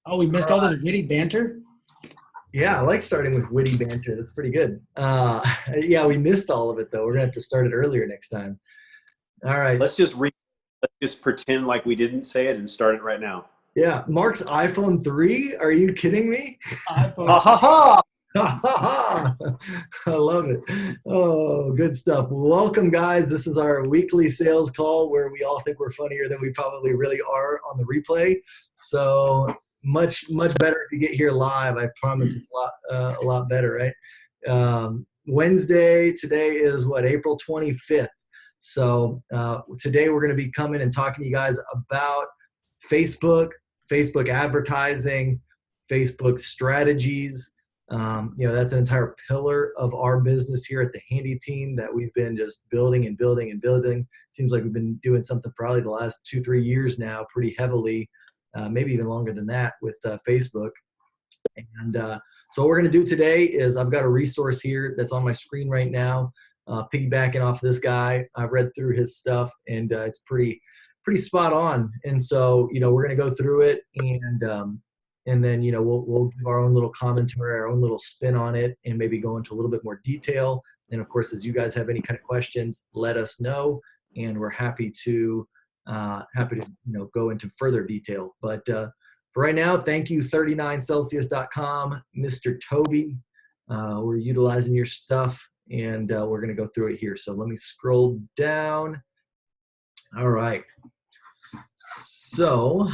Oh, we missed all this witty banter? Yeah, I like starting with witty banter. That's pretty good. Yeah, we missed all of it though. We're gonna have to start it earlier next time. All right. Let's just pretend like we didn't say it and start it right now. Yeah, Mark's iPhone 3. Are you kidding me? iPhone. Ha ha ha! I love it. Oh, good stuff. Welcome, guys. This is our weekly sales call where we all think we're funnier than we probably really are on the replay. So much better if you get here live. I promise it's a lot better, right? Wednesday. Today is what, April 25th. So today we're going to be coming and talking to you guys about Facebook advertising, Facebook strategies. That's an entire pillar of our business here at the Handy Team that we've been just building and building and building. Seems like we've been doing something probably the last 2-3 years now, pretty heavily, maybe even longer than that with Facebook. And so what we're going to do today is I've got a resource here that's on my screen right now, piggybacking off this guy. I've read through his stuff, and it's pretty spot on. And so, we're going to go through it, and then, we'll give our own little commentary, our own little spin on it, and maybe go into a little bit more detail. And of course, as you guys have any kind of questions, let us know, and we're happy to go into further detail. But for right now, thank you, 39celsius.com, Mr. Toby. We're utilizing your stuff, and we're going to go through it here. So let me scroll down. All right. So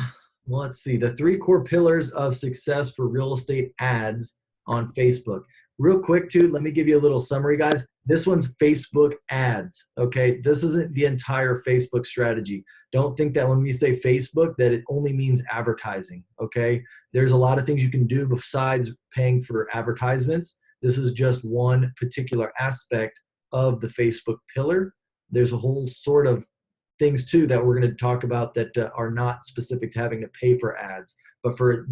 let's see, the 3 core pillars of success for real estate ads on Facebook. Real quick too, let me give you a little summary, guys. This one's Facebook ads, okay? This isn't the entire Facebook strategy. Don't think that when we say Facebook that it only means advertising, okay? There's a lot of things you can do besides paying for advertisements. This is just one particular aspect of the Facebook pillar. There's a whole sort of things too that we're going to talk about that are not specific to having to pay for ads. But for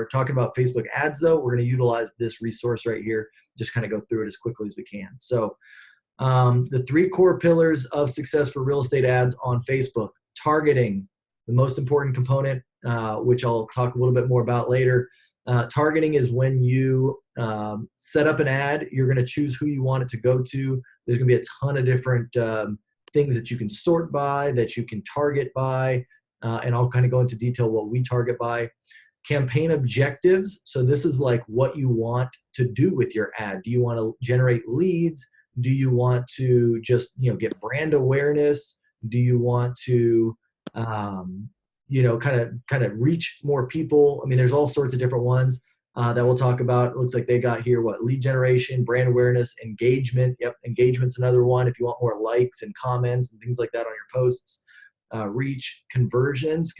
talking about Facebook ads though, we're going to utilize this resource right here, just kind of go through it as quickly as we can. So the 3 core pillars of success for real estate ads on Facebook. Targeting, the most important component, which I'll talk a little bit more about later. Targeting is when you set up an ad, you're going to choose who you want it to go to. There's going to be a ton of different things that you can sort by, that you can target by, and I'll kind of go into detail what we target by. Campaign objectives. So this is like what you want to do with your ad. Do you want to generate leads? Do you want to just, get brand awareness? Do you want to, kind of reach more people? I mean, there's all sorts of different ones that we'll talk about. It looks like they got here, lead generation, brand awareness, engagement. Yep, engagement's another one if you want more likes and comments and things like that on your posts. Reach, conversions,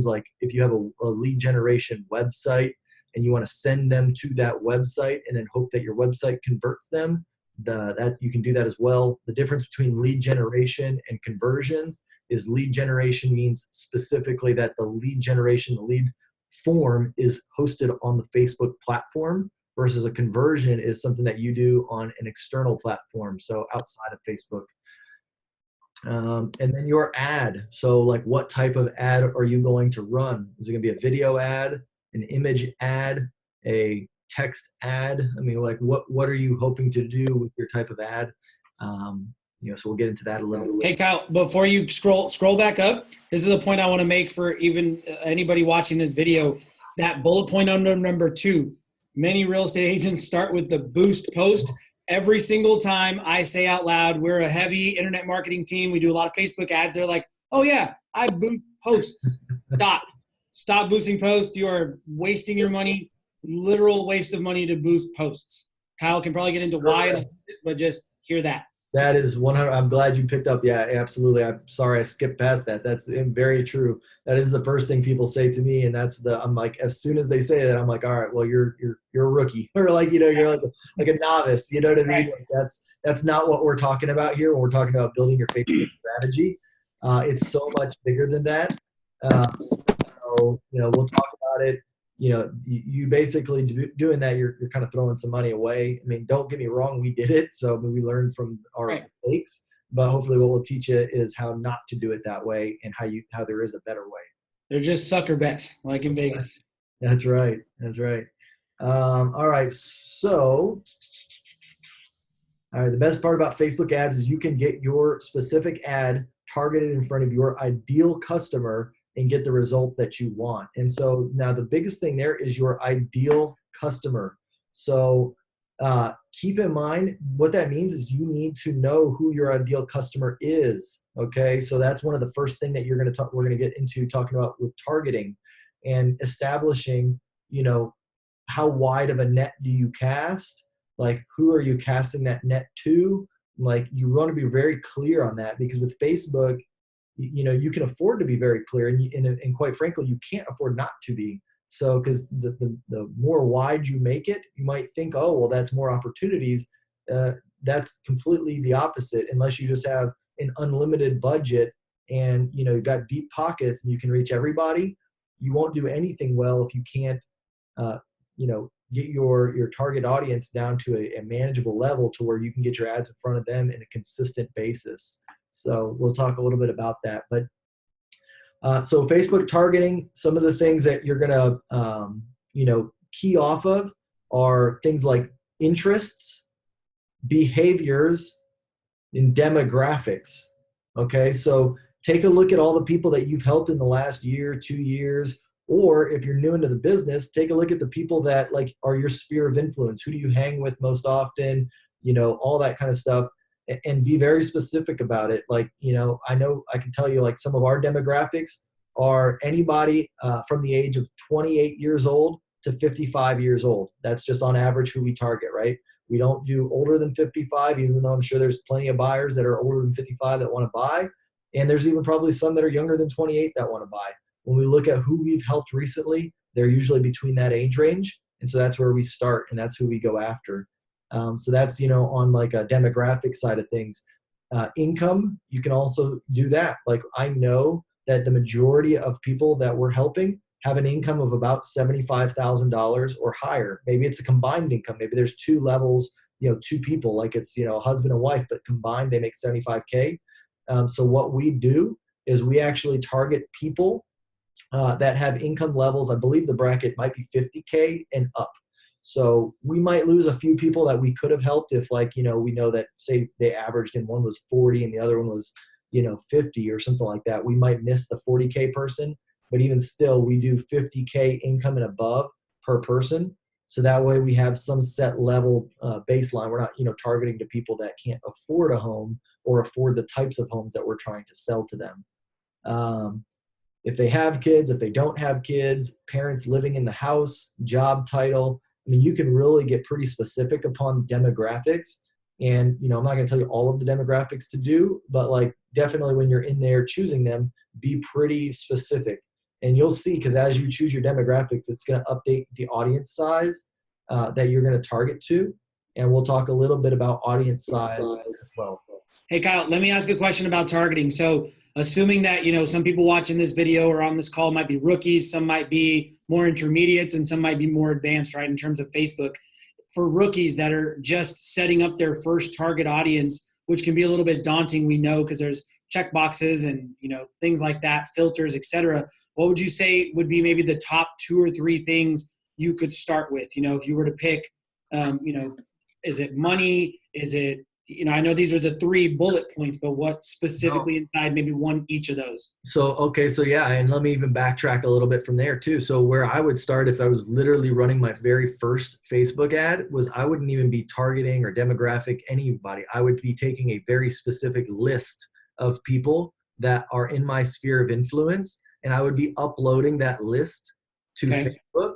like if you have a lead generation website and you want to send them to that website and then hope that your website converts them, that you can do that as well. The difference between lead generation and conversions is lead generation means specifically that the lead form is hosted on the Facebook platform, versus a conversion is something that you do on an external platform, so outside of Facebook. And then your ad. So like what type of ad are you going to run? Is it going to be a video ad, an image ad, a text ad? I mean, like what are you hoping to do with your type of ad? So we'll get into that a little bit. Hey, Kyle, before you scroll back up, this is a point I want to make for even anybody watching this video. That bullet point under number 2, many real estate agents start with the boost post. Every single time I say out loud, we're a heavy internet marketing team. We do a lot of Facebook ads. They're like, oh yeah, I boost posts. Stop boosting posts. You are wasting your money, literal waste of money to boost posts. Kyle can probably get into why, but just hear that. That is 100. I'm glad you picked up. Yeah, absolutely. I'm sorry I skipped past that. That's very true. That is the first thing people say to me, and I'm like, as soon as they say that, I'm like, all right, well, you're a rookie, or like, you're like a novice. You know what I mean? Right. Like that's not what we're talking about here when we're talking about building your Facebook strategy. It's so much bigger than that. So we'll talk about it. You basically doing that, you're kind of throwing some money away. I mean, don't get me wrong, we did it. So we learned from our mistakes, but hopefully what we'll teach you is how not to do it that way and how there is a better way. They're just sucker bets, like in Vegas. That's right. That's right. All right. So, all right. The best part about Facebook ads is you can get your specific ad targeted in front of your ideal customer and get the results that you want. And so now the biggest thing there is your ideal customer. So keep in mind what that means is you need to know who your ideal customer is. Okay. So that's one of the first thing that we're going to get into talking about with targeting and establishing, you know, how wide of a net do you cast? Like, who are you casting that net to? Like, you want to be very clear on that, because with Facebook, you know, you can afford to be very clear, and quite frankly, you can't afford not to be. So, because the more wide you make it, you might think, oh, well, that's more opportunities. That's completely the opposite, unless you just have an unlimited budget and, you know, you've got deep pockets and you can reach everybody. You won't do anything well if you can't uh, you know, get your target audience down to a manageable level to where you can get your ads in front of them in a consistent basis. So we'll talk a little bit about that. But so Facebook targeting, some of the things that you're going to, you know, key off of are things like interests, behaviors, and demographics. Okay, so take a look at all the people that you've helped in the last year, 2 years, or if you're new into the business, take a look at the people that like are your sphere of influence. Who do you hang with most often? You know, all that kind of stuff, and be very specific about it. Like, you know I can tell you, like, some of our demographics are anybody from the age of 28 years old to 55 years old. That's just on average who we target, right? We don't do older than 55, even though I'm sure there's plenty of buyers that are older than 55 that want to buy. And there's even probably some that are younger than 28 that want to buy. When we look at who we've helped recently, they're usually between that age range. And so that's where we start, and that's who we go after. So that's, you know, on like a demographic side of things. Income, you can also do that. Like, I know that the majority of people that we're helping have an income of about $75,000 or higher. Maybe it's a combined income. Maybe there's two levels, you know, two people, like it's, you know, a husband and wife, but combined they make 75K. So what we do is we actually target people that have income levels. I believe the bracket might be 50K and up. So we might lose a few people that we could have helped if, like, you know, we know that, say they averaged and one was 40 and the other one was, you know, 50 or something like that. We might miss the 40K person, but even still, we do 50K income and above per person. So that way we have some set level baseline. We're not, you know, targeting to people that can't afford a home or afford the types of homes that we're trying to sell to them. If they have kids, if they don't have kids, parents living in the house, job title. I mean, you can really get pretty specific upon demographics. And, you know, I'm not going to tell you all of the demographics to do, but like, definitely when you're in there choosing them, be pretty specific. And you'll see, because as you choose your demographic, it's going to update the audience size that you're going to target to. And we'll talk a little bit about audience size as well. Hey, Kyle, let me ask a question about targeting. So assuming that, you know, some people watching this video or on this call might be rookies, some might be more intermediates, and some might be more advanced, right, in terms of Facebook. For rookies that are just setting up their first target audience, which can be a little bit daunting, we know, because there's check boxes and, you know, things like that, filters, etc. What would you say would be maybe the top 2 or 3 things you could start with? You know, if you were to pick, you know, is it money? Is it, you know, I know these are the 3 bullet points, but what specifically inside maybe one each of those? So, okay. So yeah, and let me even backtrack a little bit from there too. So where I would start if I was literally running my very first Facebook ad was I wouldn't even be targeting or demographic anybody. I would be taking a very specific list of people that are in my sphere of influence, and I would be uploading that list to Facebook.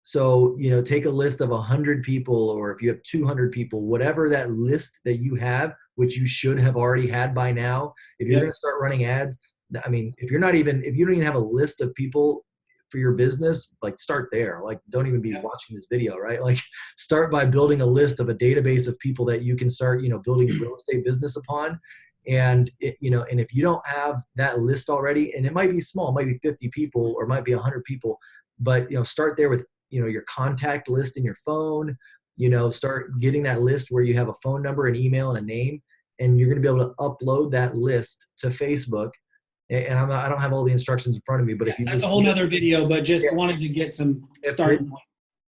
So, you know, take a list of 100 people, or if you have 200 people, whatever that list that you have, which you should have already had by now. If you're going to start running ads, I mean, if you don't even have a list of people for your business, like, start there. Like, don't even be watching this video, right? Like, start by building a list of a database of people that you can start, you know, building a real estate business upon. And you know, and if you don't have that list already, and it might be small, it might be 50 people or it might be 100 people, but, you know, start there with, you know, your contact list in your phone. You know, start getting that list where you have a phone number, an email, and a name, and you're going to be able to upload that list to Facebook. and I don't have all the instructions in front of me, but if you that's just, a whole nother video, but just wanted to get some starting point.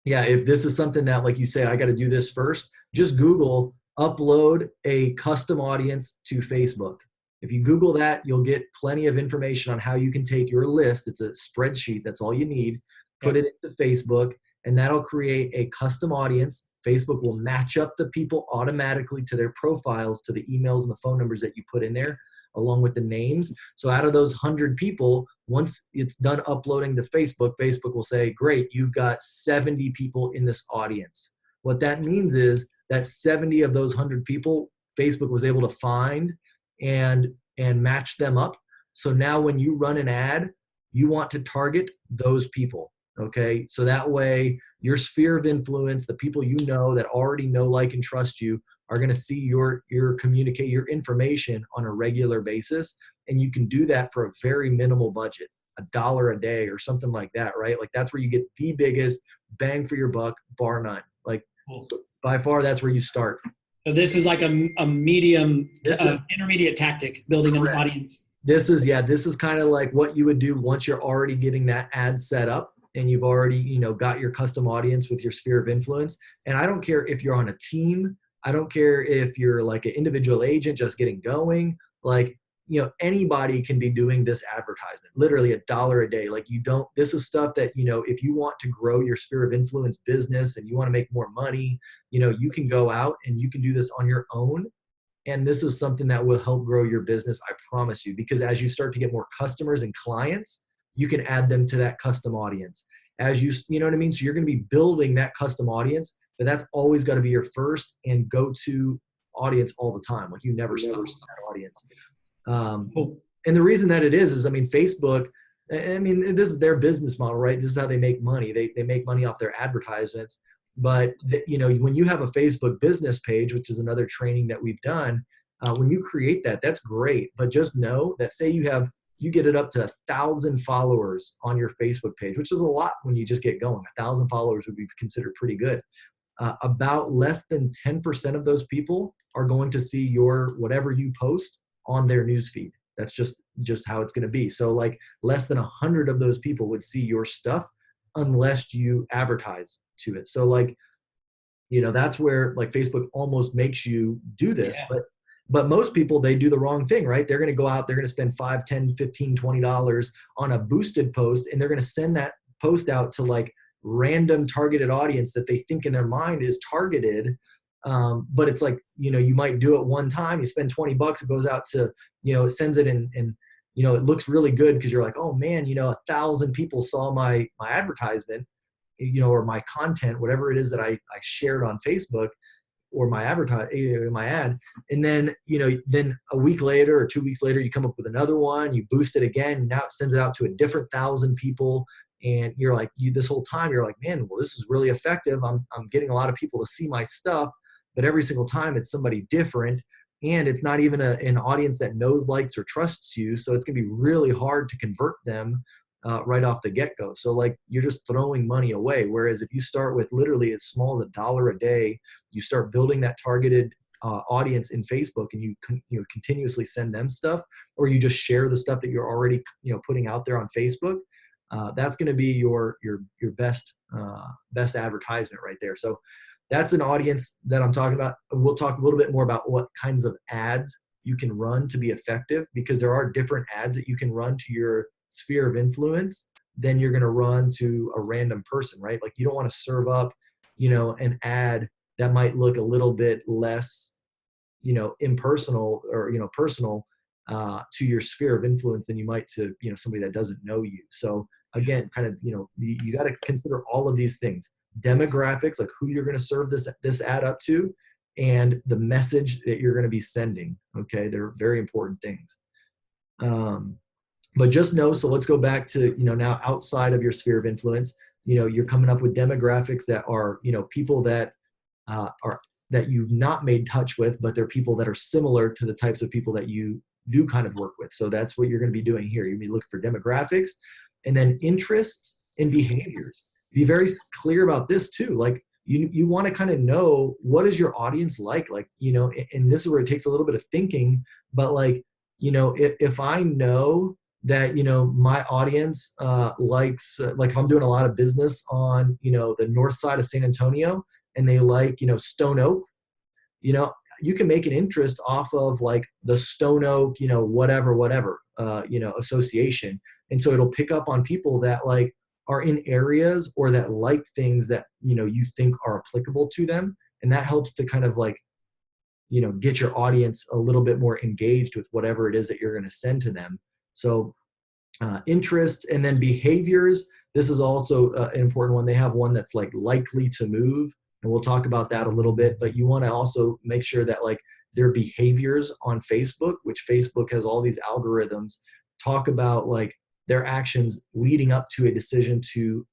yeah, if this is something that, like you say, I got to do this first, just Google upload a custom audience to Facebook. If you Google that, you'll get plenty of information on how you can take your list. It's a spreadsheet. That's all you need. Put it into Facebook, and that'll create a custom audience. Facebook will match up the people automatically to their profiles, to the emails and the phone numbers that you put in there, along with the names. So out of those 100 people, once it's done uploading to Facebook, Facebook will say, great, you've got 70 people in this audience. What that means is that 70 of those 100 people, Facebook was able to find and match them up. So now when you run an ad, you want to target those people. Okay. So that way your sphere of influence, the people you know that already know, like, and trust you, are going to see your communicate your information on a regular basis. And you can do that for a very minimal budget, $1 a day or something like that, right? Like that's where you get the biggest bang for your buck, bar none. Like by far, that's where you start. So this is like a medium to intermediate tactic, building an audience. This is kind of like what you would do once you're already getting that ad set up and you've already, got your custom audience with your sphere of influence. And I don't care if you're on a team. I don't care if you're like an individual agent just getting going. Like, anybody can be doing this advertisement, literally $1 a day. Like this is stuff that, if you want to grow your sphere of influence business and you want to make more money, you can go out and you can do this on your own. And this is something that will help grow your business, I promise you, because as you start to get more customers and clients, you can add them to that custom audience. As you know what I mean? So you're going to be building that custom audience, but that's always got to be your first and go-to audience all the time. Like you never stop that audience. And the reason that it is Facebook, this is their business model, right? This is how they make money. They make money off their advertisements. But when you have a Facebook business page, which is another training that we've done, when you create that, that's great. But just know that say you get it up to 1,000 followers on your Facebook page, which is a lot when you just get going. 1,000 followers would be considered pretty good. About less than 10% of those people are going to see whatever you post on their newsfeed. That's just how it's going to be. So like less than 100 of those people would see your stuff unless you advertise to it. So like, that's where like Facebook almost makes you do this. Yeah. But most people, they do the wrong thing, right? They're going to go out, they're going to spend $5, $10, $15, $20 on a boosted post, and they're going to send that post out to like random targeted audience that they think in their mind is targeted. But it's like, you might do it one time, you spend $20, it goes out to, it sends it and it looks really good because you're like, oh man, 1,000 people saw my advertisement, or my content, whatever it is that I shared on Facebook or my ad. And then, then a week later or 2 weeks later, you come up with another one, you boost it again. Now it sends it out to a different 1,000 people. And you're like, this whole time you're like, man, well, this is really effective. I'm getting a lot of people to see my stuff, but every single time it's somebody different. And it's not even an audience that knows, likes, or trusts you. So it's going to be really hard to convert them right off the get-go. So like you're just throwing money away. Whereas if you start with literally as small as $1 a day, you start building that targeted audience in Facebook, and you continuously send them stuff, or you just share the stuff that you're already putting out there on Facebook. That's going to be your best advertisement right there. So that's an audience that I'm talking about. We'll talk a little bit more about what kinds of ads you can run to be effective, because there are different ads that you can run to your sphere of influence than you're going to run to a random person, right? Like you don't want to serve up, an ad that might look a little bit less, impersonal or, personal to your sphere of influence than you might to, somebody that doesn't know you. So again, kind of, you got to consider all of these things: demographics, like who you're going to serve this ad up to, and the message that you're going to be sending. Okay. They're very important things. But just know, so let's go back to, now outside of your sphere of influence, you're coming up with demographics that are, people that that you've not made touch with, but they're people that are similar to the types of people that you do kind of work with. So that's what you're going to be doing here. You're going to be looking for demographics, and then interests and behaviors. Be very clear about this too. Like you want to kind of know, what is your audience like? Like, and this is where it takes a little bit of thinking, but like, if I know that, my audience likes, like if I'm doing a lot of business on, the north side of San Antonio, and they like, Stone Oak, you can make an interest off of like the Stone Oak, whatever, association. And so it'll pick up on people that like are in areas or that like things that, you think are applicable to them. And that helps to kind of like, get your audience a little bit more engaged with whatever it is that you're going to send to them. So interest, and then behaviors. This is also an important one. They have one that's like likely to move, and we'll talk about that a little bit, but you want to also make sure that like their behaviors on Facebook, which Facebook has all these algorithms, talk about like their actions leading up to a decision to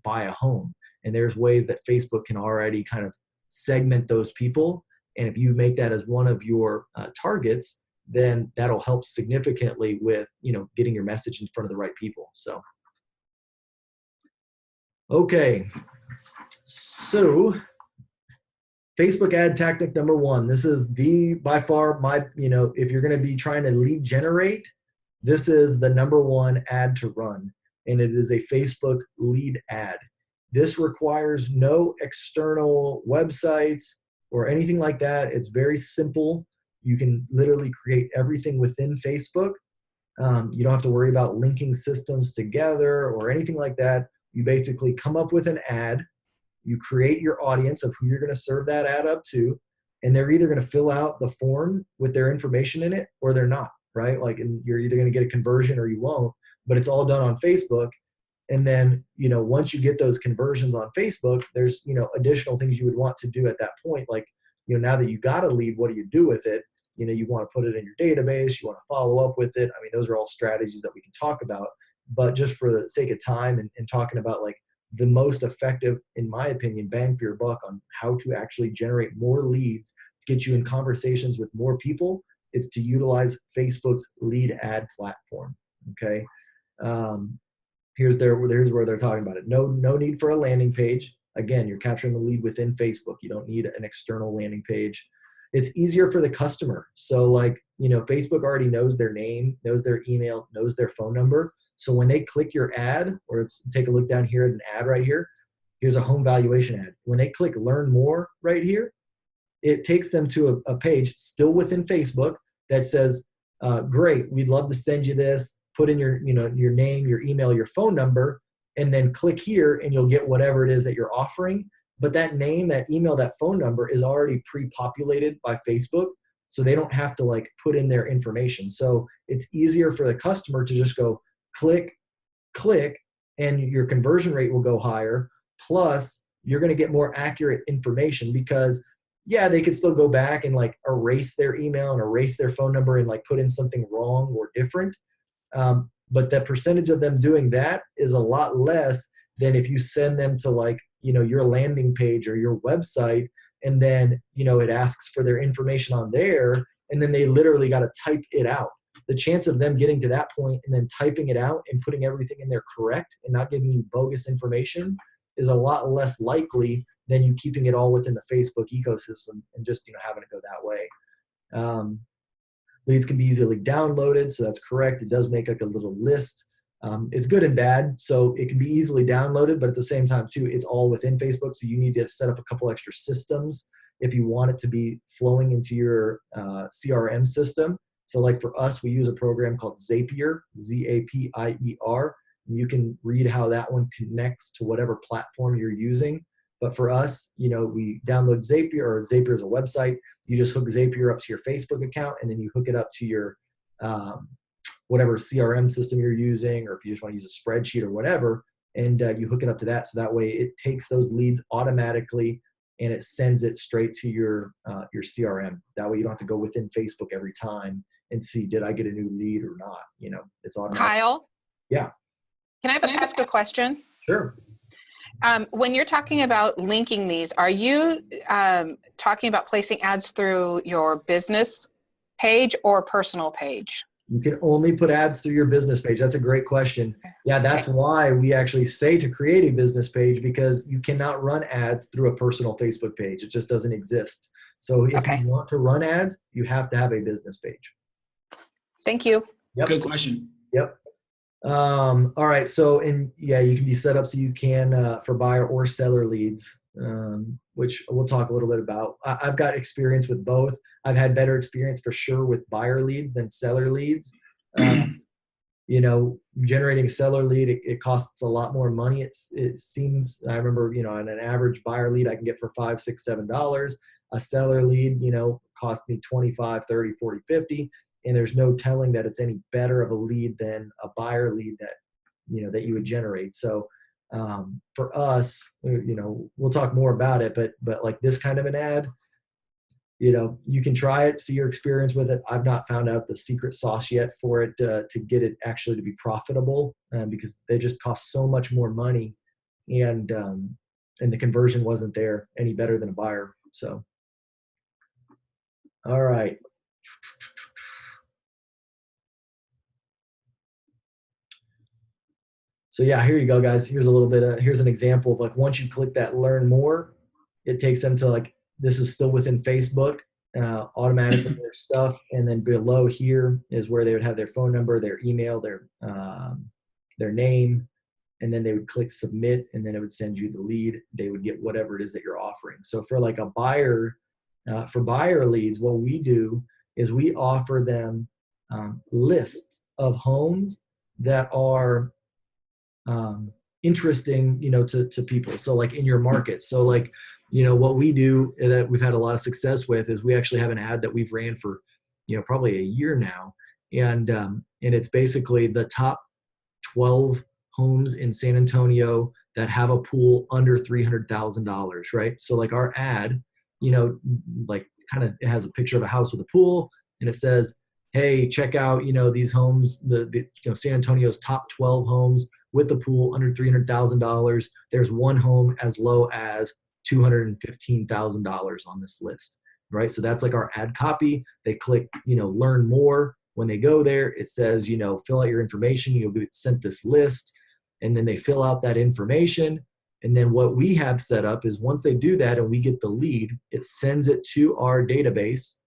buy a home. And there's ways that Facebook can already kind of segment those people. And if you make that as one of your targets, then that'll help significantly with, getting your message in front of the right people. So, okay. So Facebook ad tactic number one, this is by far if you're going to be trying to lead generate, this is the number one ad to run. And it is a Facebook lead ad. This requires no external websites or anything like that. It's very simple. You can literally create everything within Facebook. You don't have to worry about linking systems together or anything like that. You basically come up with an ad. You create your audience of who you're going to serve that ad up to, and they're either going to fill out the form with their information in it or they're not, right? Like, and you're either going to get a conversion or you won't, but it's all done on Facebook. And then, once you get those conversions on Facebook, there's, additional things you would want to do at that point. Like, now that you got a lead, what do you do with it? You want to put it in your database, you want to follow up with it. I mean, those are all strategies that we can talk about, but just for the sake of time and talking about like the most effective, in my opinion, bang for your buck on how to actually generate more leads to get you in conversations with more people, it's to utilize Facebook's lead ad platform. Okay. Here's where they're talking about it. No need for a landing page. Again, you're capturing the lead within Facebook. You don't need an external landing page. It's easier for the customer. So like, Facebook already knows their name, knows their email, knows their phone number. So when they click your ad, or take a look down here at an ad right here, here's a home valuation ad. When they click learn more right here, it takes them to a page still within Facebook that says, great, we'd love to send you this. Put in your name, your email, your phone number, and then click here and you'll get whatever it is that you're offering. But that name, that email, that phone number is already pre-populated by Facebook. So they don't have to like put in their information. So it's easier for the customer to just go click, and your conversion rate will go higher. Plus you're going to get more accurate information because they could still go back and like erase their email and erase their phone number and like put in something wrong or different. But the percentage of them doing that is a lot less than if you send them to like, your landing page or your website, and then, it asks for their information on there, and then they literally got to type it out. The chance of them getting to that point and then typing it out and putting everything in there correct and not giving you bogus information is a lot less likely than you keeping it all within the Facebook ecosystem and just, having it go that way. Leads can be easily downloaded, so that's correct. It does make like a little list. It's good and bad, so it can be easily downloaded, but at the same time too, it's all within Facebook, so you need to set up a couple extra systems if you want it to be flowing into your CRM system. So like for us, we use a program called Zapier, Zapier. You can read how that one connects to whatever platform you're using. But for us, we download Zapier, or Zapier is a website. You just hook Zapier up to your Facebook account, and then you hook it up to your whatever CRM system you're using, or if you just want to use a spreadsheet or whatever, and you hook it up to that. So that way it takes those leads automatically and it sends it straight to your CRM. That way you don't have to go within Facebook every time and see, did I get a new lead or not? It's automatic. Kyle? Yeah. Can I ask a question? Sure. When you're talking about linking these, are you talking about placing ads through your business page or personal page? You can only put ads through your business page. That's a great question. Yeah, that's why we actually say to create a business page, because you cannot run ads through a personal Facebook page. It just doesn't exist. So if you want to run ads, you have to have a business page. Thank you. Yep. Good question. Yep. All right. So, and yeah, you can be set up so you can for buyer or seller leads, which we'll talk a little bit about. I've got experience with both. I've had better experience for sure with buyer leads than seller leads. You know, generating a seller lead, it costs a lot more money. It seems, I remember, you know, on an average buyer lead I can get for $5, $6, $7. A seller lead, you know, cost me 25, 30, 40, 50. And there's no telling that it's any better of a lead than a buyer lead that, you know, that you would generate. So for us, you know, we'll talk more about it, but like this kind of an ad, you know, you can try it, see your experience with it. I've not found out the secret sauce yet for it to get it actually to be profitable, because they just cost so much more money, and the conversion wasn't there any better than a buyer. So, all right. So yeah, here you go, guys. Here's a little bit of, here's an example of like, once you click that learn more, it takes them to like, this is still within Facebook, automatically their stuff. And then below here is where they would have their phone number, their email, their name, and then they would click submit, and then it would send you the lead. They would get whatever it is that you're offering. So for like a buyer, for buyer leads, what we do is we offer them lists of homes that are interesting, you know, to people. So like in your market. So like, you know, what we do that we've had a lot of success with is we actually have an ad that we've ran for, you know, probably a year now. And it's basically the top 12 homes in San Antonio that have a pool under $300,000, right? So like our ad, you know, like kind of, it has a picture of a house with a pool, and it says, hey, check out, you know, these homes, the you know, San Antonio's top 12 homes with a pool under $300,000. There's one home as low as $215,000 on this list, right? So that's like our ad copy. They click, you know, learn more. When they go there, it says, you know, fill out your information. You'll be sent this list, and then they fill out that information. And then what we have set up is once they do that and we get the lead, it sends it to our database.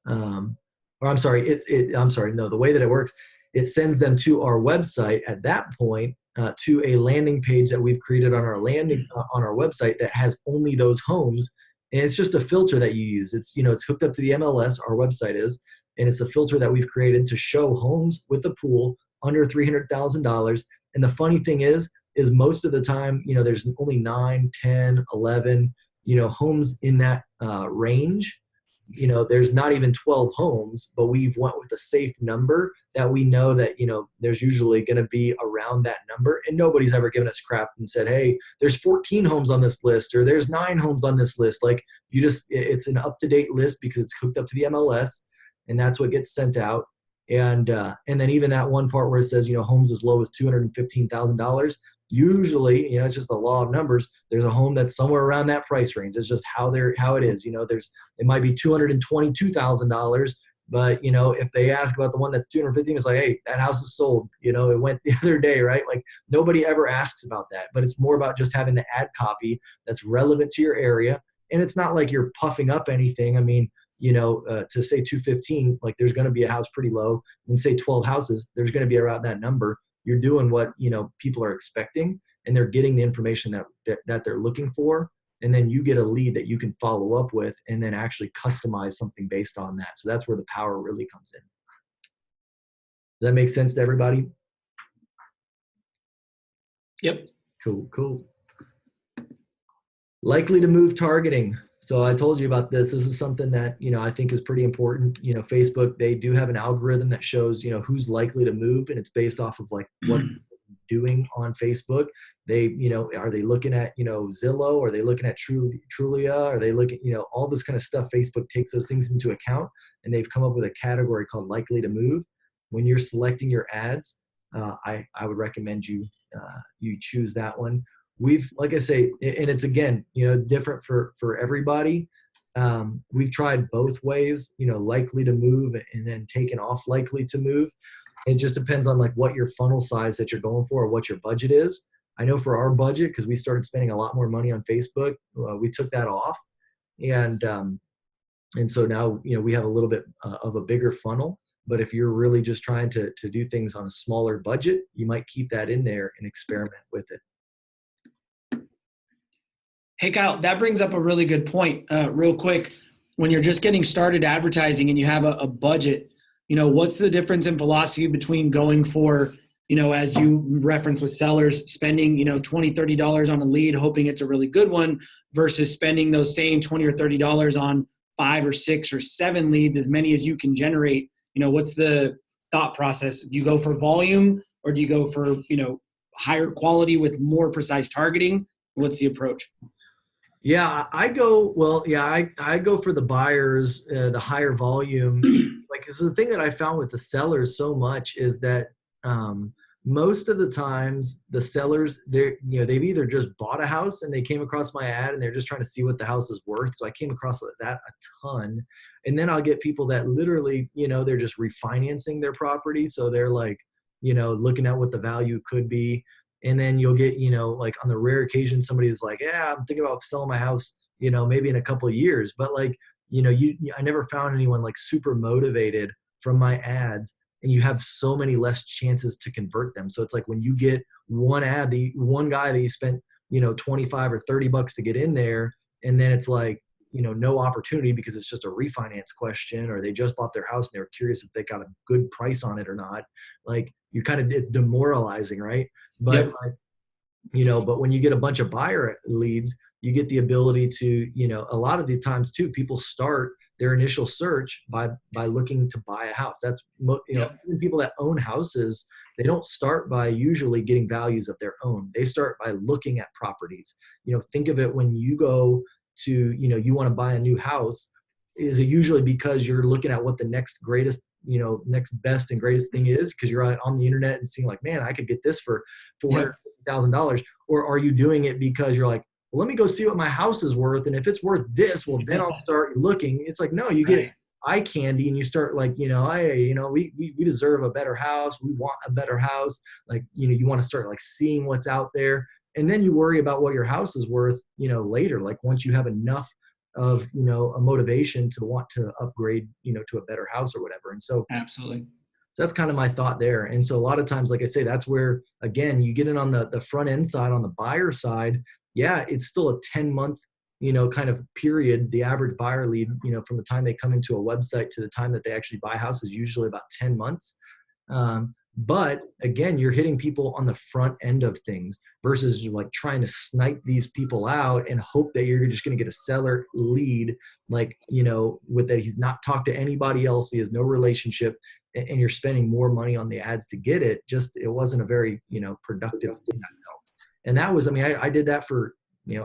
Or I'm sorry, the way that it works, it sends them to our website at that point, to a landing page that we've created on our website that has only those homes. And it's just a filter that you use. It's, you know, it's hooked up to the MLS, our website is, and it's a filter that we've created to show homes with a pool under $300,000. And the funny thing is most of the time, you know, there's only 9, 10, 11, you know, homes in that range. You know, there's not even 12 homes, but we've went with a safe number that we know that, you know, there's usually going to be around that number. And nobody's ever given us crap and said, hey, there's 14 homes on this list, or there's 9 homes on this list. Like, you just, it's an up-to-date list because it's hooked up to the MLS, and that's what gets sent out. And then even that one part where it says, you know, homes as low as $215,000, usually, you know, it's just the law of numbers. There's a home that's somewhere around that price range. It's just how it is. You know, it might be $222,000, but, you know, if they ask about the one that's 215, it's like, hey, that house is sold. You know, it went the other day, right? Like, nobody ever asks about that, but it's more about just having the ad copy that's relevant to your area. And it's not like you're puffing up anything. I mean, you know, to say 215, like, there's going to be a house pretty low, and say 12 houses, there's going to be around that number. You're doing what, you know, people are expecting, and they're getting the information that they're looking for. And then you get a lead that you can follow up with and then actually customize something based on that. So that's where the power really comes in. Does that make sense to everybody? Yep. Cool. Likely to move targeting. So I told you about this. This is something that, you know, I think is pretty important. You know, Facebook, they do have an algorithm that shows, you know, who's likely to move, and it's based off of like what doing on Facebook. They, you know, are they looking at, you know, Zillow? Are they looking at Trulia? Are they looking, you know, all this kind of stuff? Facebook takes those things into account, and they've come up with a category called likely to move. When you're selecting your ads, I would recommend you choose that one. We've, like I say, and it's, again, you know, it's different for everybody. We've tried both ways, you know, likely to move and then taken off likely to move. It just depends on like what your funnel size that you're going for or what your budget is. I know for our budget, because we started spending a lot more money on Facebook, we took that off. And so now, you know, we have a little bit of a bigger funnel. But if you're really just trying to do things on a smaller budget, you might keep that in there and experiment with it. Hey, Kyle, that brings up a really good point. Real quick, when you're just getting started advertising and you have a budget, what's the difference in philosophy between going for, as you reference with sellers, spending, $20, $30 on a lead, hoping it's a really good one, versus spending those same $20 or $30 on 5 or 6 or 7 leads, as many as you can generate? What's the thought process? Do you go for volume, or do you go for, higher quality with more precise targeting? What's the approach? Yeah, I go for the buyers, the higher volume. Like, this is the thing that I found with the sellers so much is that most of the times the sellers, they've either just bought a house and they came across my ad and they're just trying to see what the house is worth. So I came across that a ton. And then I'll get people that literally, they're just refinancing their property. So they're like, looking at what the value could be. And then you'll get, like on the rare occasion, somebody is like, yeah, I'm thinking about selling my house, maybe in a couple of years. But like, I never found anyone like super motivated from my ads, and you have so many less chances to convert them. So it's like when you get one guy that you spent, 25 or 30 bucks to get in there, and then it's like, no opportunity because it's just a refinance question, or they just bought their house and they were curious if they got a good price on it or not. Like, it's demoralizing, right? But Yep. But when you get a bunch of buyer leads, you get the ability to, a lot of the times too, people start their initial search by looking to buy a house. That's, Yep. even people that own houses, they don't start by usually getting values of their own. They start by looking at properties. Think of it when you go to, you want to buy a new house, is it usually because you're looking at what the next greatest, next best and greatest thing is, because you're on the internet and seeing like, man, I could get this for $450,000. Or are you doing it because you're like, well, let me go see what my house is worth, and if it's worth this, well, then I'll start looking. It's like, no, you get eye candy and you start like, we deserve a better house. We want a better house. Like, you want to start like seeing what's out there, and then you worry about what your house is worth, later, like once you have enough of, a motivation to want to upgrade, to a better house or whatever. And so Absolutely. So that's kind of my thought there. And so a lot of times, like I say, that's where, again, you get in on the front end side, on the buyer side. Yeah, it's still a 10-month, kind of period. The average buyer lead, from the time they come into a website to the time that they actually buy a house is usually about 10 months. But again, you're hitting people on the front end of things versus like trying to snipe these people out and hope that you're just going to get a seller lead, like, with that he's not talked to anybody else, he has no relationship, and you're spending more money on the ads to get it. It wasn't a very, productive thing. And that was, I did that for,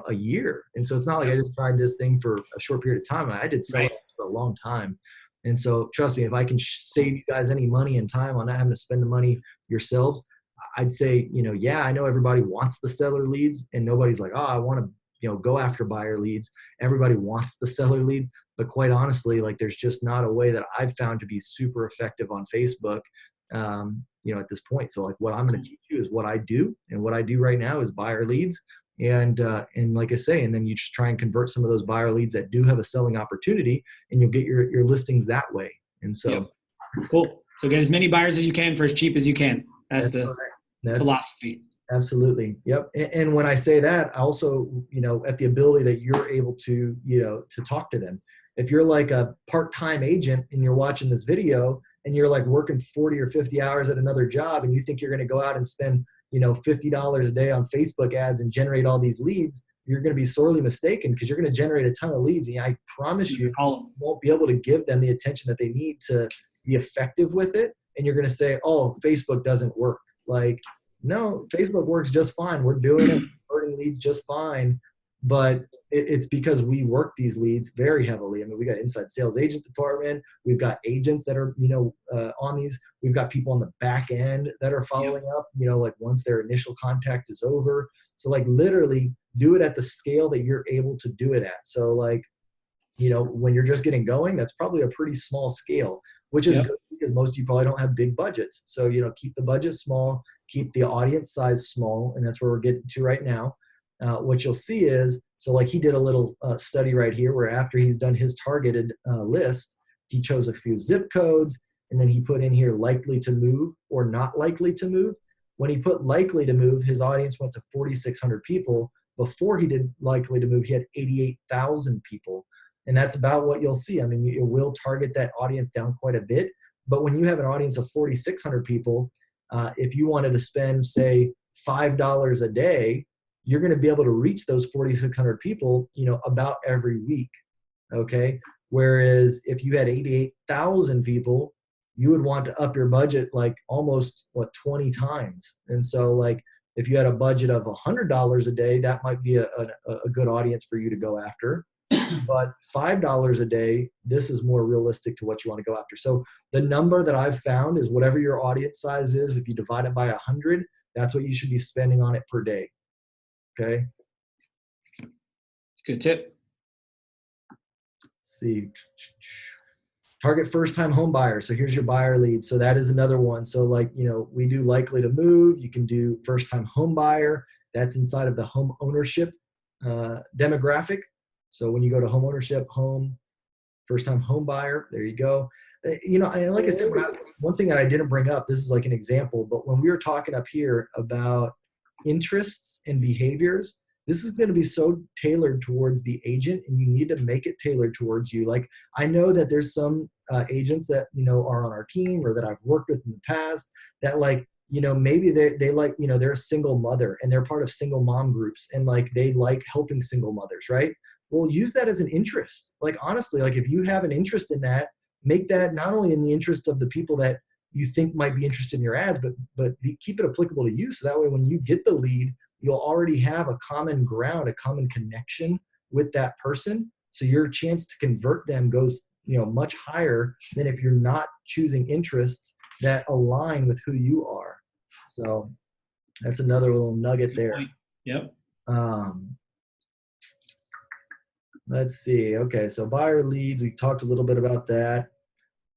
a year. And so it's not like I just tried this thing for a short period of time. I did sell it for a long time. And so trust me, if I can save you guys any money and time on not having to spend the money yourselves, I'd say, yeah, I know everybody wants the seller leads, and nobody's like, oh, I want to, go after buyer leads. Everybody wants the seller leads. But quite honestly, like, there's just not a way that I've found to be super effective on Facebook, at this point. So like, what I'm going to teach you is what I do. And what I do right now is buyer leads. And like I say, and then you just try and convert some of those buyer leads that do have a selling opportunity, and you'll get your listings that way. And so, Cool. So get as many buyers as you can for as cheap as you can. That's the philosophy. Absolutely. Yep. And when I say that, also, at the ability that you're able to, to talk to them. If you're like a part-time agent and you're watching this video and you're like working 40 or 50 hours at another job, and you think you're going to go out and spend, $50 a day on Facebook ads and generate all these leads, you're going to be sorely mistaken, because you're going to generate a ton of leads. And I promise you won't be able to give them the attention that they need to be effective with it. And you're going to say, oh, Facebook doesn't work. Like, no, Facebook works just fine. We're doing it, converting leads just fine. But it's because we work these leads very heavily. We got inside sales agent department. We've got agents that are, on these. We've got people on the back end that are following up, like once their initial contact is over. So like, literally do it at the scale that you're able to do it at. So like, when you're just getting going, that's probably a pretty small scale, which is good, because most of you probably don't have big budgets. So, keep the budget small, keep the audience size small. And that's where we're getting to right now. What you'll see is, so like, he did a little study right here where after he's done his targeted list, he chose a few zip codes, and then he put in here likely to move or not likely to move. When he put likely to move, his audience went to 4,600 people. Before he did likely to move, he had 88,000 people. And that's about what you'll see. I mean, it will target that audience down quite a bit. But when you have an audience of 4,600 people, if you wanted to spend, say, $5 a day, you're going to be able to reach those 4,600 people, about every week. Okay. Whereas if you had 88,000 people, you would want to up your budget like almost 20 times. And so like if you had a budget of $100 a day, that might be a good audience for you to go after. But $5 a day, this is more realistic to what you want to go after. So the number that I've found is whatever your audience size is, if you divide it by 100, that's what you should be spending on it per day. Okay. Good tip. Let's see. Target first-time home buyer. So here's your buyer lead. So that is another one. So like, we do likely to move. You can do first-time home buyer. That's inside of the home ownership demographic. So when you go to home ownership, first-time home buyer, there you go. Like I said, one thing that I didn't bring up, this is like an example, but when we were talking up here about interests and behaviors, this is going to be so tailored towards the agent, and you need to make it tailored towards you. Like I know that there's some agents that, are on our team or that I've worked with in the past that like, maybe they like, they're a single mother and they're part of single mom groups and like they like helping single mothers, right? Well, use that as an interest. Like honestly, like if you have an interest in that, make that not only in the interest of the people that you think might be interested in your ads, but keep it applicable to you. So that way, when you get the lead, you'll already have a common ground, a common connection with that person. So your chance to convert them goes, much higher than if you're not choosing interests that align with who you are. So that's another little nugget there. Yep. Let's see. Okay, so buyer leads, we talked a little bit about that.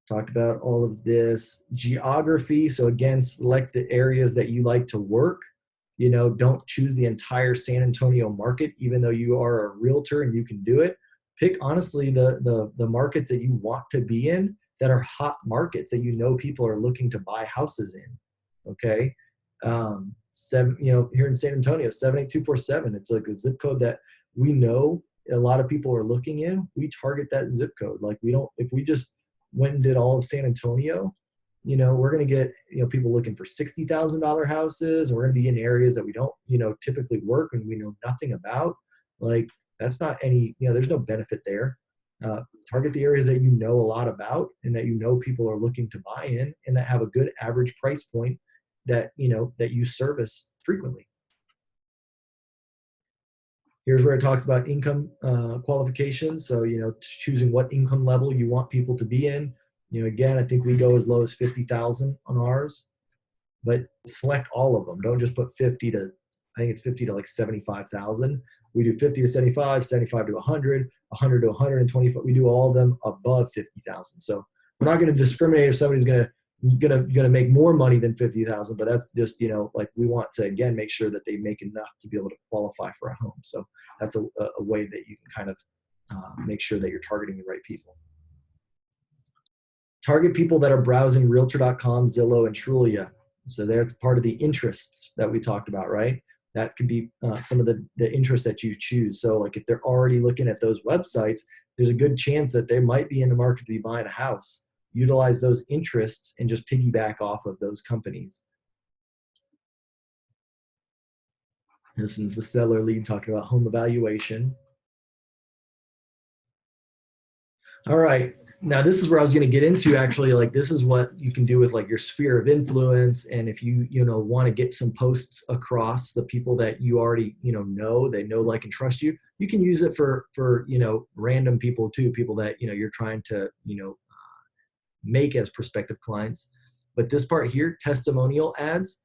Talked about all of this. Geography, so again, select the areas that you like to work. Don't choose the entire San Antonio market, even though you are a realtor and you can do it. Pick, honestly, the markets that you want to be in that are hot markets that people are looking to buy houses in, okay? Here in San Antonio, 78247, it's like a zip code that we know a lot of people are looking in. We target that zip code. Like if we just went and did all of San Antonio, we're going to get, people looking for $60,000 houses, and we're going to be in areas that we don't, typically work and we know nothing about. Like that's not any, there's no benefit there. Target the areas that you know a lot about and that people are looking to buy in and that have a good average price point that, that you service frequently. Here's where it talks about income qualifications. So, choosing what income level you want people to be in. Again, I think we go as low as 50,000 on ours, but select all of them. Don't just put 50 to, I think it's 50 to like 75,000. We do 50 to 75, 75 to 100, 100 to 125. We do all of them above 50,000. So we're not going to discriminate if somebody's going to make more money than 50,000, but that's just, like we want to, again, make sure that they make enough to be able to qualify for a home. So that's a way that you can kind of make sure that you're targeting the right people. Target people that are browsing realtor.com, Zillow, and Trulia. So that's part of the interests that we talked about, right? That could be some of the interests that you choose. So like if they're already looking at those websites, there's a good chance that they might be in the market to be buying a house. Utilize those interests and just piggyback off of those companies. This is the seller lead talking about home evaluation. All right. Now this is where I was going to get into actually, like this is what you can do with like your sphere of influence. And if you, want to get some posts across the people that you already, they know, like, and trust you, you can use it for random people too, people that, you're trying to, make as prospective clients. But this part here, testimonial ads,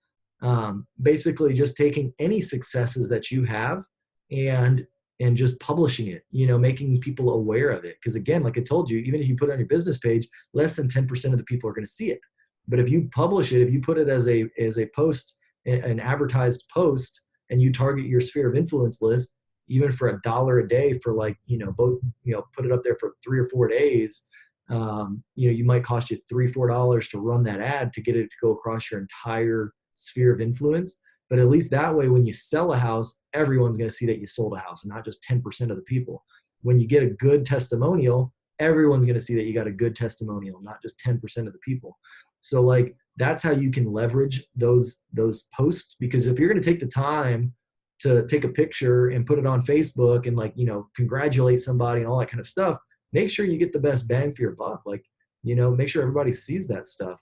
basically just taking any successes that you have and just publishing it, making people aware of it. Because again, like I told you, even if you put it on your business page, less than 10% of the people are going to see it. But if you publish it, if you put it as a post, an advertised post, and you target your sphere of influence list, even for $1 a day for like, put it up there for 3 or 4 days, You might cost you $3-4 to run that ad to get it to go across your entire sphere of influence. But at least that way, when you sell a house, everyone's going to see that you sold a house, and not just 10% of the people. When you get a good testimonial, everyone's going to see that you got a good testimonial, not just 10% of the people. So like, that's how you can leverage those posts, because if you're going to take the time to take a picture and put it on Facebook and congratulate somebody and all that kind of stuff, make sure you get the best bang for your buck. Make sure everybody sees that stuff.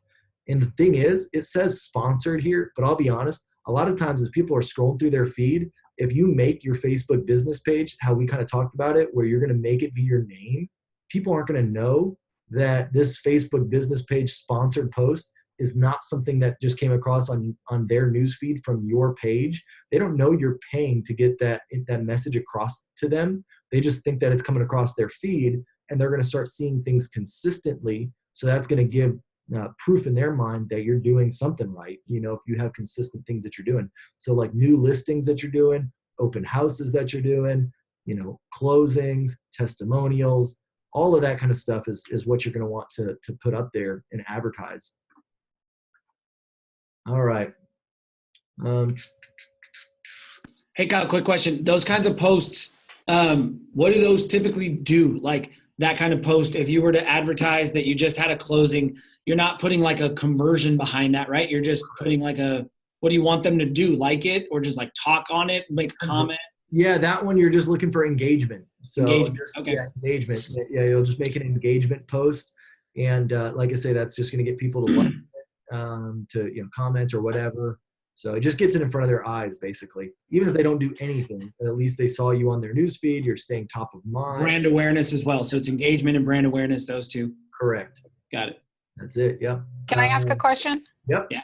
And the thing is, it says sponsored here, but I'll be honest, a lot of times as people are scrolling through their feed, if you make your Facebook business page, how we kind of talked about it, where you're going to make it be your name, people aren't going to know that this Facebook business page sponsored post is not something that just came across on their newsfeed from your page. They don't know you're paying to get that message across to them. They just think that it's coming across their feed, and they're going to start seeing things consistently. So that's going to give proof in their mind that you're doing something right. If you have consistent things that you're doing. So like new listings that you're doing, open houses that you're doing, closings, testimonials, all of that kind of stuff is what you're going to want to put up there and advertise. All right. Hey, Kyle, quick question. Those kinds of posts, what do those typically do? Like that kind of post, if you were to advertise that you just had a closing, you're not putting like a conversion behind that, right? You're just putting what do you want them to do? Like it, or just like talk on it, make a comment? Yeah, that one you're just looking for engagement. So engagement. Okay. Yeah, engagement. Yeah, you'll just make an engagement post. And like I say, that's just going to get people to like it, to comment or whatever. So it just gets it in front of their eyes, basically. Even if they don't do anything, at least they saw you on their newsfeed. You're staying top of mind. Brand awareness as well. So it's engagement and brand awareness, those two. Correct. Got it. That's it. Yep. Can I ask a question? Yep. Yeah.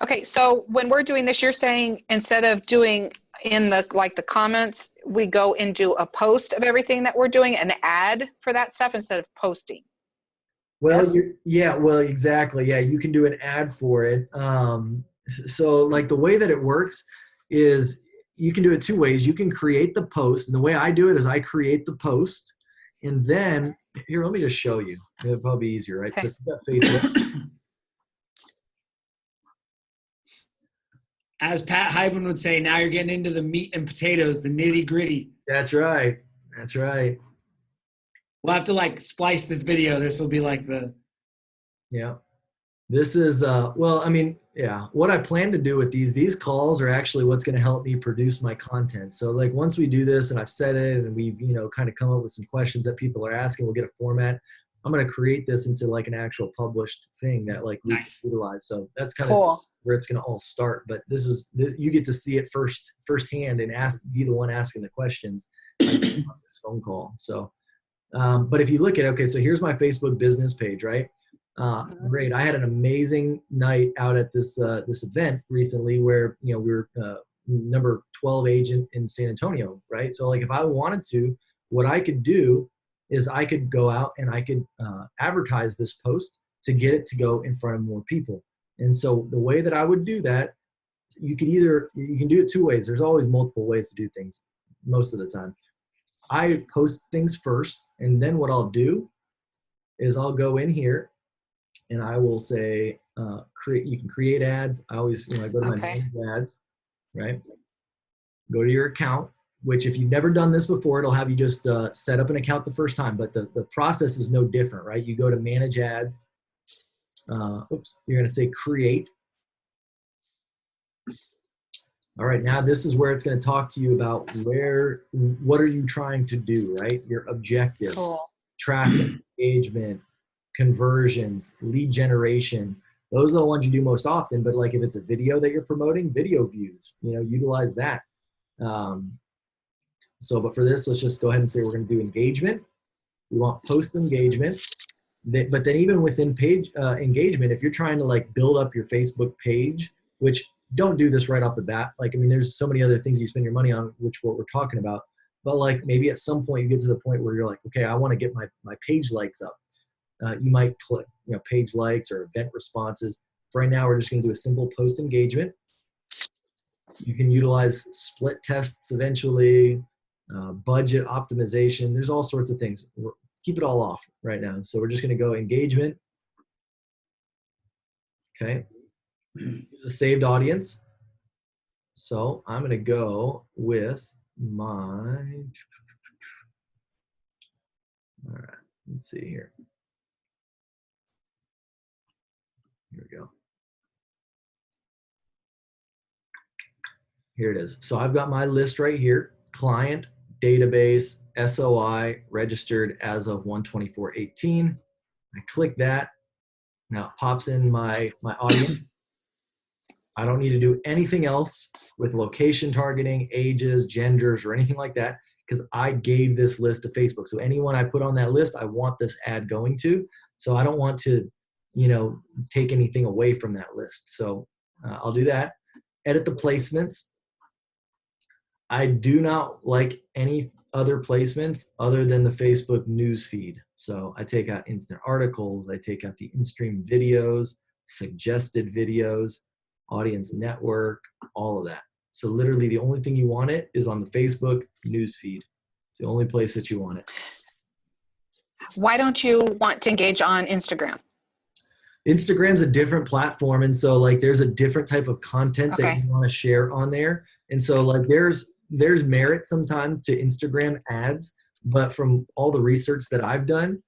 Okay, so when we're doing this, you're saying instead of doing in the comments, we go and do a post of everything that we're doing, an ad for that stuff instead of posting. Well, Yes? yeah, well, exactly. Yeah, you can do an ad for it. So like the way that it works is you can do it two ways. You can create the post, and the way I do it is I create the post, and then here, let me just show you. It'll probably be easier, right? Okay. So you've got Facebook. As Pat Hyben would say, now you're getting into the meat and potatoes, the nitty gritty. That's right. That's right. We'll have to splice this video. This will be Yeah. This is, well, I mean, yeah, what I plan to do with these calls are actually what's going to help me produce my content. So once we do this and I've said it and we've, kind of come up with some questions that people are asking, we'll get a format. I'm going to create this into an actual published thing that we Nice. can utilize. So that's kind Cool. of where it's going to all start. But you get to see it firsthand and be the one asking the questions on this phone call. So, but if you look at, okay, so here's my Facebook business page, right? Great. I had an amazing night out at this event recently where, we were number 12 agent in San Antonio, right? So if I wanted to, what I could do is I could go out and I could advertise this post to get it to go in front of more people. And so the way that I would do that, you can do it two ways. There's always multiple ways to do things most of the time. I post things first, and then what I'll do is I'll go in here and I will say, you can create ads. I always, I go to my manage ads, right? Go to your account, which if you've never done this before, it'll have you just set up an account the first time, but the process is no different, right? You go to manage ads. You're going to say create. All right, now this is where it's going to talk to you about what are you trying to do, right? Your objective, Cool. traffic, engagement, conversions, lead generation. Those are the ones you do most often, but if it's a video that you're promoting, video views, utilize that. But for this, let's just go ahead and say we're going to do engagement. We want post engagement. But then even within page engagement, if you're trying to build up your Facebook page, which don't do this right off the bat. There's so many other things you spend your money on, which what we're talking about. But maybe at some point you get to the point where you're okay, I want to get my page likes up. You might click, page likes or event responses. For right now, we're just going to do a simple post engagement. You can utilize split tests eventually, budget optimization. There's all sorts of things. keep it all off right now. So we're just going to go engagement. Okay. Use a saved audience. So I'm going to go with my, all right, let's see here. Here we go. Here it is. So I've got my list right here. Client, database, SOI, registered as of 1/24/18. I click that. Now it pops in my audience. I don't need to do anything else with location targeting, ages, genders, or anything like that, because I gave this list to Facebook. So anyone I put on that list, I want this ad going to. So I don't want to, take anything away from that list. So I'll do that. Edit the placements. I do not like any other placements other than the Facebook news feed. So I take out instant articles, I take out the in-stream videos, suggested videos, audience network, all of that. So literally the only thing you want it is on the Facebook news feed. It's the only place that you want it. Why don't you want to engage on Instagram? Instagram's a different platform. And so like there's a different type of content that you want to share on there. And so like there's merit sometimes to Instagram ads, but from all the research that I've done,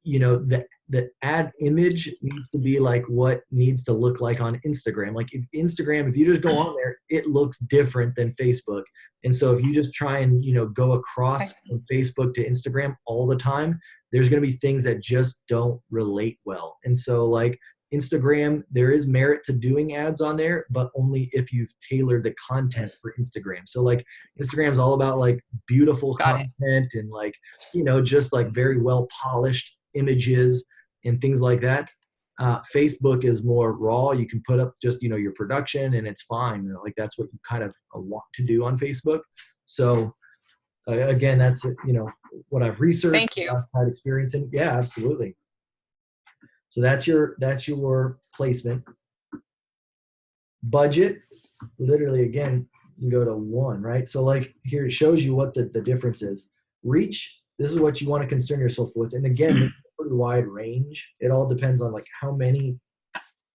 the ad image needs to be like what needs to look like on Instagram. Like if you just go on there, it looks different than Facebook. And so if you just try and, go across from Facebook to Instagram all the time, there's going to be things that just don't relate well. And so like Instagram, there is merit to doing ads on there, but only if you've tailored the content for Instagram. So like Instagram is all about like beautiful content and like, just like very well polished images and things like that. Facebook is more raw. You can put up just, your production and it's fine. Like that's what you kind of want to do on Facebook. So again, that's, what I've researched. Thank you. Outside experience. And yeah, absolutely. So that's your placement. Budget, literally again, you can go to 1, right? So like here, it shows you what the difference is. Reach, this is what you want to concern yourself with. And again, it's a pretty wide range. It all depends on like how many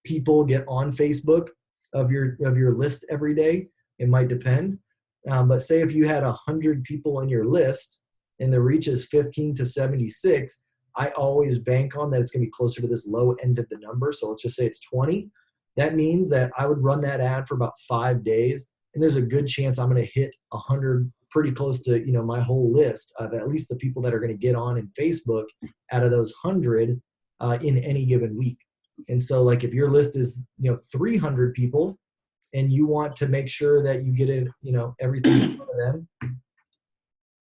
people get on Facebook of your list every day. It might depend. But say if you had 100 people in your list and the reach is 15 to 76, I always bank on that it's going to be closer to this low end of the number. So let's just say it's 20. That means that I would run that ad for about 5 days, and there's a good chance I'm going to hit 100, pretty close to my whole list of at least the people that are going to get on in Facebook out of those 100 in any given week. And so like if your list is 300 people and you want to make sure that you get it everything for them,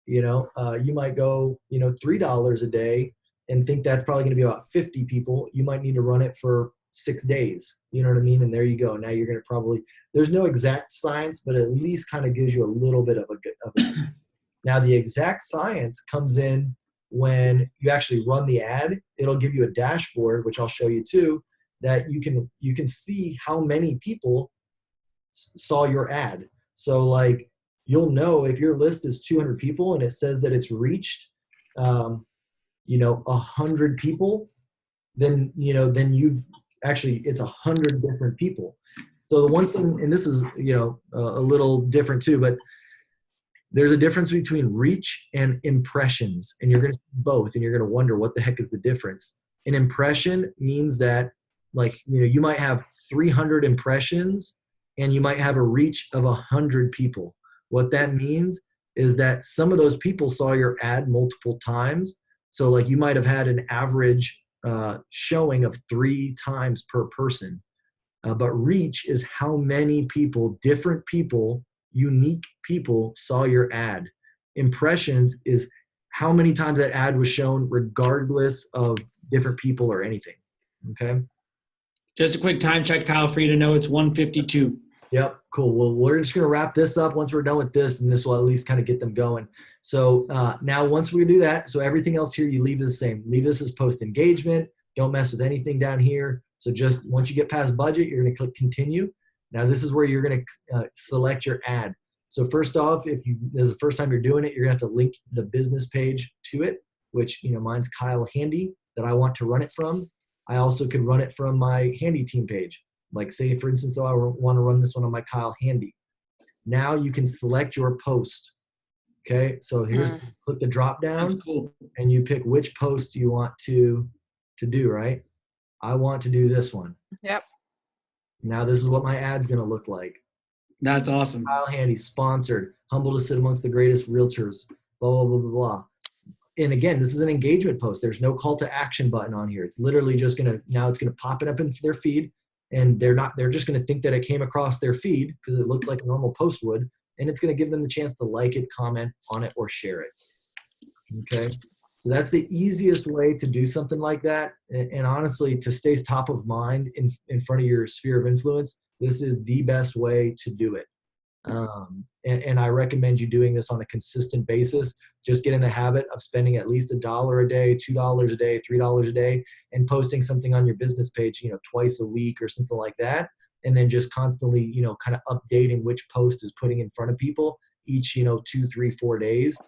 you might go $3 a day and think that's probably going to be about 50 people. You might need to run it for 6 days. You know what I mean? And there you go. Now you're going to there's no exact science, but at least kind of gives you a little bit of a Now the exact science comes in when you actually run the ad. It'll give you a dashboard, which I'll show you too, that you can see how many people saw your ad. So like you'll know if your list is 200 people and it says that it's reached 100 people, then you've actually, it's 100 different people. So the one thing, and this is a little different too, but there's a difference between reach and impressions, and you're going to see both, and you're going to wonder what the heck is the difference. An impression means that like you might have 300 impressions and you might have a reach of 100 people. What that means is that some of those people saw your ad multiple times. So like you might have had an average showing of 3 times per person. But reach is how many people, different people, unique people saw your ad. Impressions is how many times that ad was shown regardless of different people or anything. Okay? Just a quick time check, Kyle, for you to know it's 1:52. Yep, cool. Well, we're just going to wrap this up once we're done with this, and this will at least kind of get them going. So now once we do that, so everything else here, you leave the same. Leave this as post engagement. Don't mess with anything down here. So just once you get past budget, you're going to click continue. Now this is where you're going to select your ad. So first off, if this is the first time you're doing it, you're going to have to link the business page to it, which, mine's Kyle Handy that I want to run it from. I also could run it from my Handy team page. Like say, for instance, though, I want to run this one on my Kyle Handy. Now you can select your post. Okay, so here's click the drop down. That's cool. And you pick which post you want to do, right? I want to do this one. Yep. Now this is what my ad's going to look like. That's awesome. Kyle Handy, sponsored, humble to sit amongst the greatest realtors, blah, blah, blah, blah, blah. And again, this is an engagement post. There's no call to action button on here. It's literally just now it's going to pop it up into their feed. And they're just going to think that it came across their feed because it looks like a normal post would. And it's going to give them the chance to like it, comment on it, or share it. Okay. So that's the easiest way to do something like that. And honestly, to stay top of mind in front of your sphere of influence, this is the best way to do it. And I recommend you doing this on a consistent basis. Just get in the habit of spending at least $1 a day, $2 a day, $3 a day, and posting something on your business page, twice a week or something like that. And then just constantly, kind of updating which post is putting in front of people each, 2, 3, 4 days.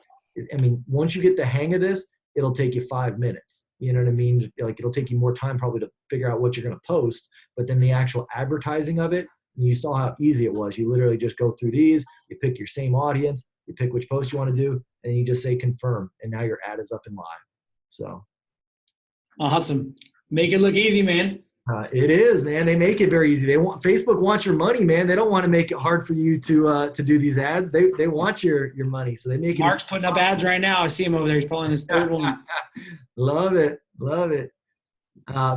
I mean, once you get the hang of this, it'll take you 5 minutes. You know what I mean? Like it'll take you more time probably to figure out what you're going to post, but then the actual advertising of it, you saw how easy it was. You literally just go through these, you pick your same audience, you pick which post you want to do, and you just say confirm, and now your ad is up and live. So awesome. Make it look easy, man. It is, man. They make it very easy. Facebook wants your money, man. They don't want to make it hard for you to do these ads. They want your money, so they make it. Mark's putting up ads right now. I see him over there. He's probably in his third one. Love it.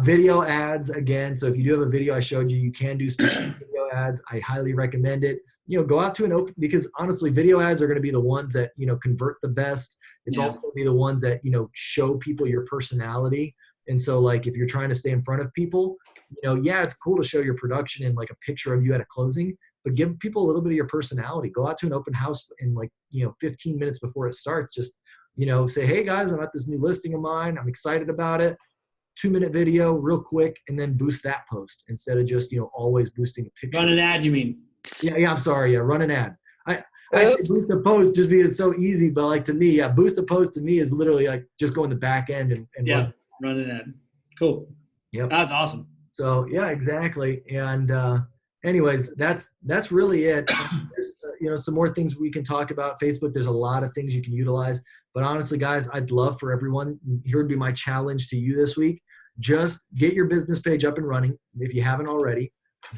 Video ads again. So if you do have a video I showed you, you can do specific video ads. I highly recommend it. Go out to an open, because honestly, video ads are going to be the ones that, convert the best. It's also going to be the ones that, show people your personality. And so like, if you're trying to stay in front of people, it's cool to show your production and like a picture of you at a closing, but give people a little bit of your personality. Go out to an open house in 15 minutes before it starts. Just, say, hey guys, I'm at this new listing of mine. I'm excited about it. 2-minute video real quick, and then boost that post instead of just, always boosting a picture. Run an ad, you mean? Yeah. I'm sorry. Yeah. Run an ad. I say boost a post just because it's so easy, but like to me, boost a post to me is literally like just go in the back end and run an ad. Cool. Yep. That's awesome. So yeah, exactly. And anyways, that's really it. There's some more things we can talk about. Facebook, there's a lot of things you can utilize. But honestly, guys, I'd love for everyone, here would be my challenge to you this week. Just get your business page up and running if you haven't already.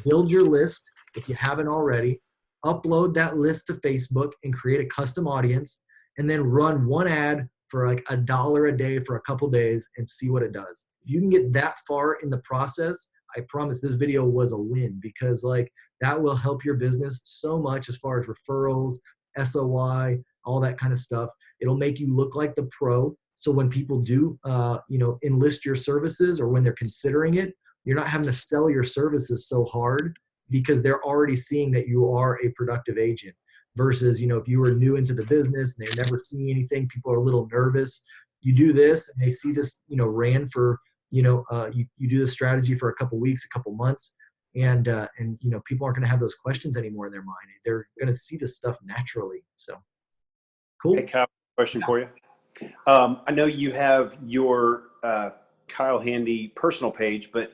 Build your list if you haven't already. Upload that list to Facebook and create a custom audience, and then run one ad for like $1 a day for a couple days and see what it does. If you can get that far in the process, I promise this video was a win, because like that will help your business so much as far as referrals, SOI, all that kind of stuff. It'll make you look like the pro. So when people do, enlist your services, or when they're considering it, you're not having to sell your services so hard, because they're already seeing that you are a productive agent. Versus, if you were new into the business and they're never seeing anything, people are a little nervous. You do this and they see this, ran for, you do this strategy for a couple weeks, a couple months, and people aren't going to have those questions anymore in their mind. They're going to see this stuff naturally. So cool. Hey, Kyle, question for you. I know you have your Kyle Handy personal page, but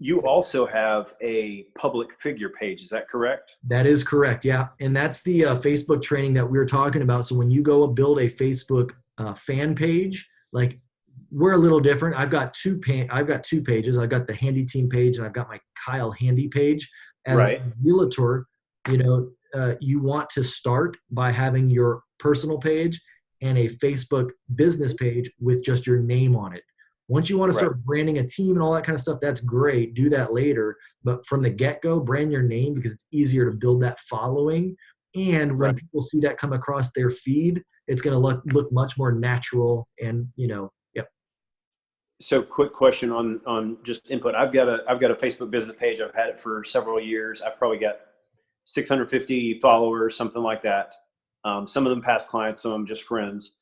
you also have a public figure page. Is that correct? That is correct. Yeah. And that's the Facebook training that we were talking about. So when you go build a Facebook fan page, like we're a little different. I've got two pages. I've got the Handy Team page, and I've got my Kyle Handy page. As a realtor, you want to start by having your personal page and a Facebook business page with just your name on it. Once you want to start branding a team and all that kind of stuff, that's great. Do that later. But from the get-go, brand your name, because it's easier to build that following. And when people see that come across their feed, it's going to look much more natural. And, yep. So quick question on just input. I've got a Facebook business page. I've had it for several years. I've probably got 650 followers, something like that. Some of them past clients, some of them just friends.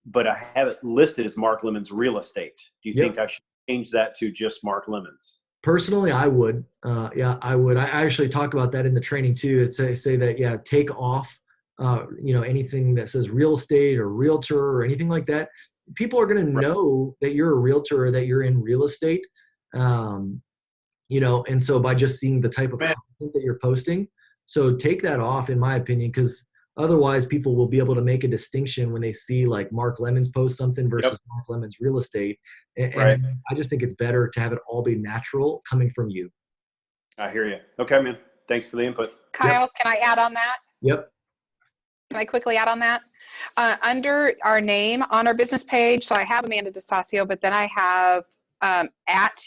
But I have it listed as Mark Lemons Real Estate. Do you think I should change that to just Mark Lemons? Personally, I would. I would. I actually talk about that in the training too. It's say that, take off, anything that says real estate or realtor or anything like that. people are going to know that you're a realtor or that you're in real estate. You know, and so by just seeing the type of content that you're posting, so take that off, in my opinion, because otherwise people will be able to make a distinction when they see like Mark Lemons post something versus Mark Lemons real estate. And I just think it's better to have it all be natural coming from you. I hear you. Okay, man. Thanks for the input. Kyle, can I add on that? Yep. Can I quickly add on that? Under our name on our business page, so I have Amanda DeStasio, but then I have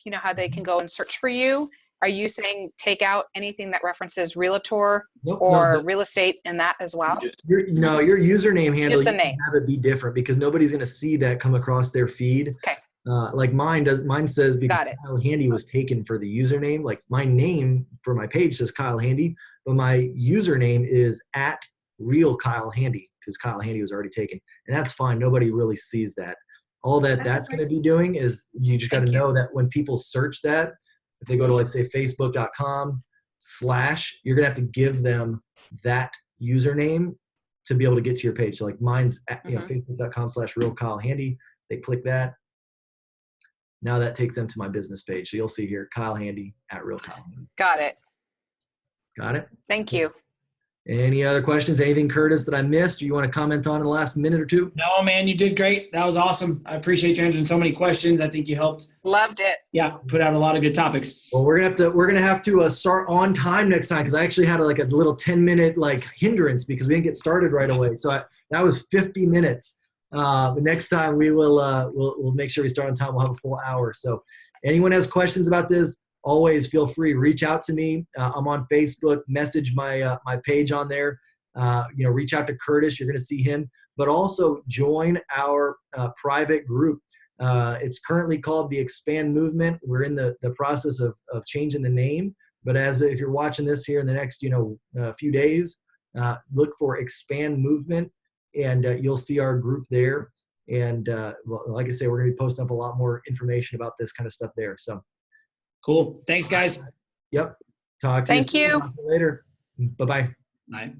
you know how they can go and search for you. Are you saying take out anything that references realtor or real estate in that as well? Your username handle, Just the you name. can have it be different because nobody's going to see that come across their feed. Okay. Like mine does. Mine says because Kyle Handy was taken for the username. Like my name for my page says Kyle Handy, but my username is @real Kyle Handy because Kyle Handy was already taken, and that's fine. Nobody really sees that. All that's going to be doing is you just got to know that when people search that, if they go to, like, say, facebook.com/, you're going to have to give them that username to be able to get to your page. So like mine's facebook.com/real Kyle Handy. They click that. Now that takes them to my business page. So you'll see here, Kyle Handy @real Kyle Handy. Got it. Got it? Thank you. Any other questions? Anything, Curtis, that I missed or you want to comment on in the last minute or two? No, man, you did great. That was awesome. I appreciate you answering so many questions. I think you helped. Loved it. Yeah, put out a lot of good topics. Well, we're gonna have to start on time next time because I actually had a little 10-minute hindrance because we didn't get started right away. So that was 50 minutes. But next time we will we'll make sure we start on time. We'll have a full hour. So anyone has questions about this, always feel free, reach out to me. I'm on Facebook, message my my page on there. Reach out to Curtis, you're going to see him, but also join our private group. It's currently called the Expand Movement. We're in the process of changing the name, but if you're watching this here in the next few days, look for Expand Movement, and you'll see our group there. And like I say, we're going to be posting up a lot more information about this kind of stuff there. So. Cool. Thanks, guys. Yep. Talk to Thank you. Later. Bye-bye. Bye.